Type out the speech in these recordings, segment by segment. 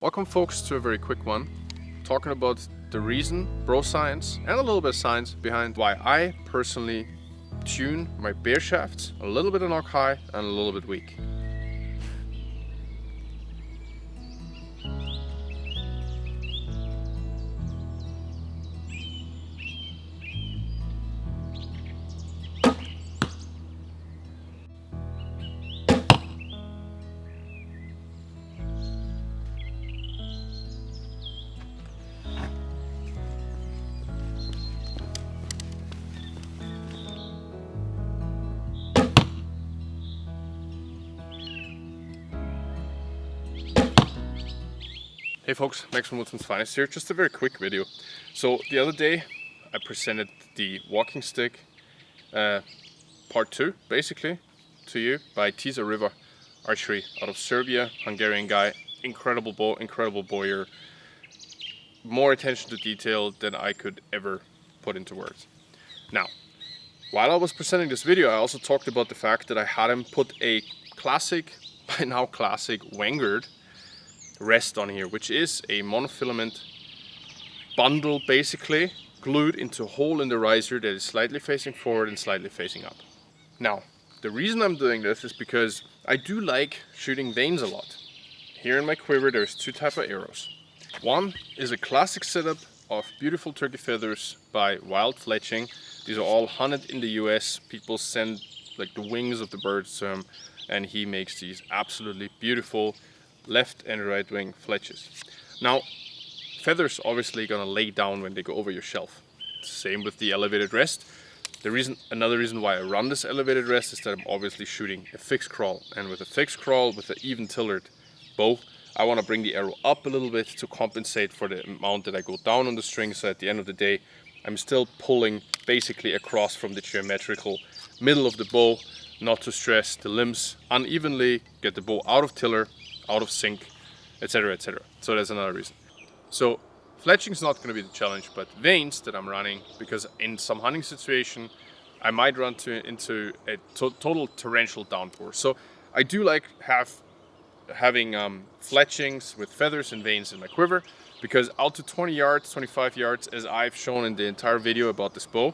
Welcome folks to a very quick one, talking about the reason, bro science, and a little bit of science behind why I personally tune my bear shafts a little bit knock high and a little bit weak. Hey folks, Max from Wilton's Finest here, just a very quick video. So the other day I presented the walking stick part 2 basically to you by Tisa River Archery out of Serbia, Hungarian guy, incredible bowyer, more attention to detail than I could ever put into words. Now, while I was presenting this video, I also talked about the fact that I had him put a classic, by now classic, Vanguard rest on here, which is a monofilament bundle basically glued into a hole in the riser that is slightly facing forward and slightly facing up. Now, the reason I'm doing this is because I do like shooting vanes a lot. Here in my quiver there's two types of arrows. One is a classic setup of beautiful turkey feathers by Wild Fletching. These are all hunted in the US. People send like the wings of the birds to him and he makes these absolutely beautiful left and right wing fletches. Now, feathers obviously gonna lay down when they go over your shelf. Same with the elevated rest. Another reason why I run this elevated rest is that I'm obviously shooting a fixed crawl, and with a fixed crawl with an even tillered bow, I want to bring the arrow up a little bit to compensate for the amount that I go down on the string, so at the end of the day I'm still pulling basically across from the geometrical middle of the bow, not to stress the limbs unevenly, get the bow out of tiller, out of sync, etc, etc. So that's another reason. So fletching is not going to be the challenge, but vanes that I'm running, because in some hunting situation I might run into a total torrential downpour. So I do like having fletchings with feathers and vanes in my quiver, because out to 20 yards, 25 yards, as I've shown in the entire video about this bow,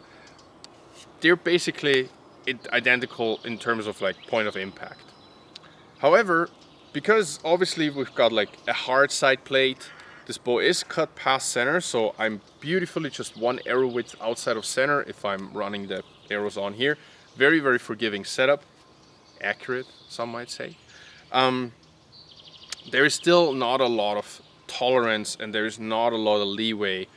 they're basically identical in terms of like point of impact. However, because obviously we've got like a hard side plate, this bow is cut past center, so I'm beautifully just one arrow width outside of center if I'm running the arrows on here. Very, very forgiving setup. Accurate, some might say. There is still not a lot of tolerance and there is not a lot of leeway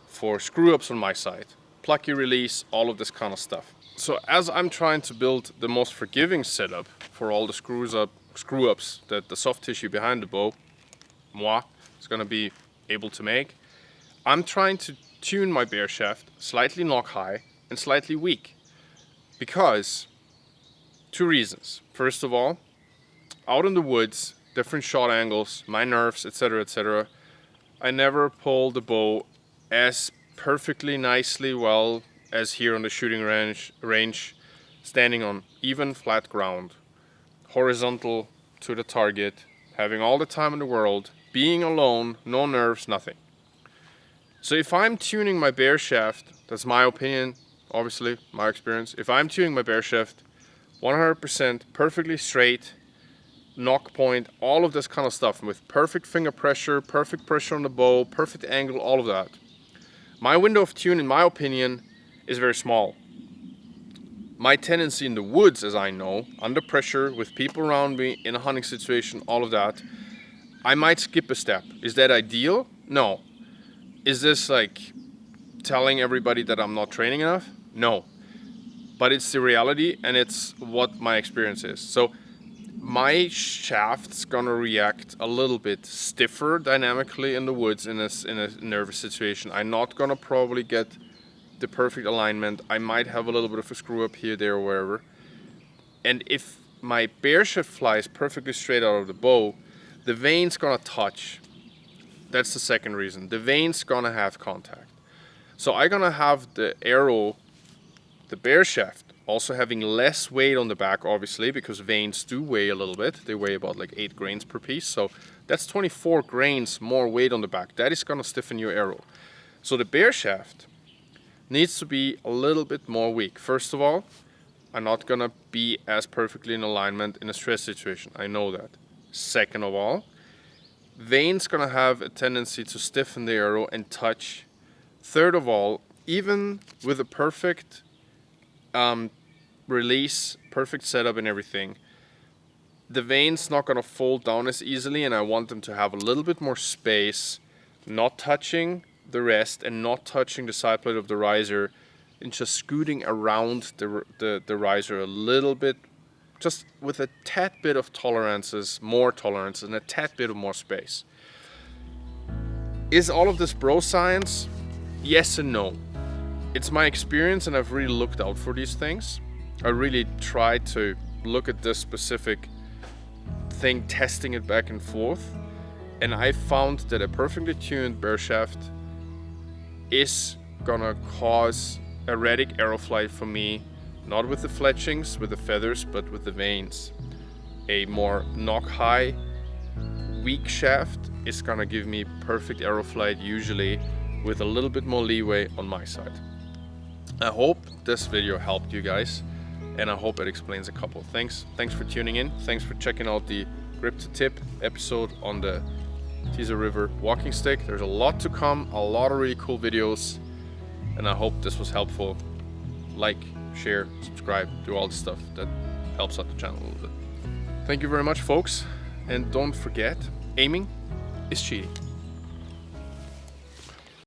for screw ups on my side. Plucky release, all of this kind of stuff. So as I'm trying to build the most forgiving setup for all the screw ups that the soft tissue behind the bow, moi, is going to be able to make, I'm trying to tune my bear shaft slightly knock high and slightly weak. Because, two reasons. First of all, out in the woods, different shot angles, my nerves, etc, etc, I never pull the bow as perfectly nicely well as here on the shooting range, standing on even flat ground, horizontal to the target, having all the time in the world, being alone, no nerves, nothing. So if I'm tuning my bear shaft, that's my opinion, obviously, my experience, if I'm tuning my bear shaft 100% perfectly straight, knock point, all of this kind of stuff, with perfect finger pressure, perfect pressure on the bow, perfect angle, all of that, my window of tune, in my opinion, is very small. My tendency in the woods, as I know, under pressure, with people around me, in a hunting situation, all of that, I might skip a step. Is that ideal? No. Is this like telling everybody that I'm not training enough? No. But it's the reality and it's what my experience is. So my shaft's gonna react a little bit stiffer dynamically in the woods in a nervous situation. I'm not gonna probably get the perfect alignment. I might have a little bit of a screw up here, there, or wherever. And if my bear shaft flies perfectly straight out of the bow, the vane's gonna touch. That's the second reason. The vane's gonna have contact. So I'm gonna have the arrow, the bear shaft, also having less weight on the back, obviously, because vanes do weigh a little bit. They weigh about like 8 grains per piece, so That's 24 grains more weight on the back. That is gonna stiffen your arrow. So the bear shaft needs to be a little bit more weak. First of all, I'm not gonna be as perfectly in alignment in a stress situation. I know that. Second of all, vane's gonna have a tendency to stiffen the arrow and touch. Third of all, even with a perfect release, perfect setup and everything, the vane's not gonna fold down as easily, and I want them to have a little bit more space, not touching the rest and not touching the side plate of the riser, and just scooting around the riser a little bit, just with a tad bit of more tolerances and a tad bit of more space. Is all of this bro science? Yes and no. It's my experience, and I've really looked out for these things. I really tried to look at this specific thing, testing it back and forth, and I found that a perfectly tuned bear shaft is gonna cause erratic arrow flight for me, not with the fletchings, with the feathers, but with the vanes. A more knock high, weak shaft is gonna give me perfect arrow flight, usually with a little bit more leeway on my side. I hope this video helped you guys, and I hope it explains a couple of things. Thanks for tuning in. Thanks for checking out the grip to tip episode on the Teaser River walking stick. There's a lot to come, a lot of really cool videos, and I hope this was helpful. Like, share, subscribe, do all the stuff that helps out the channel a little bit. Thank you very much, folks, and don't forget, aiming is cheating.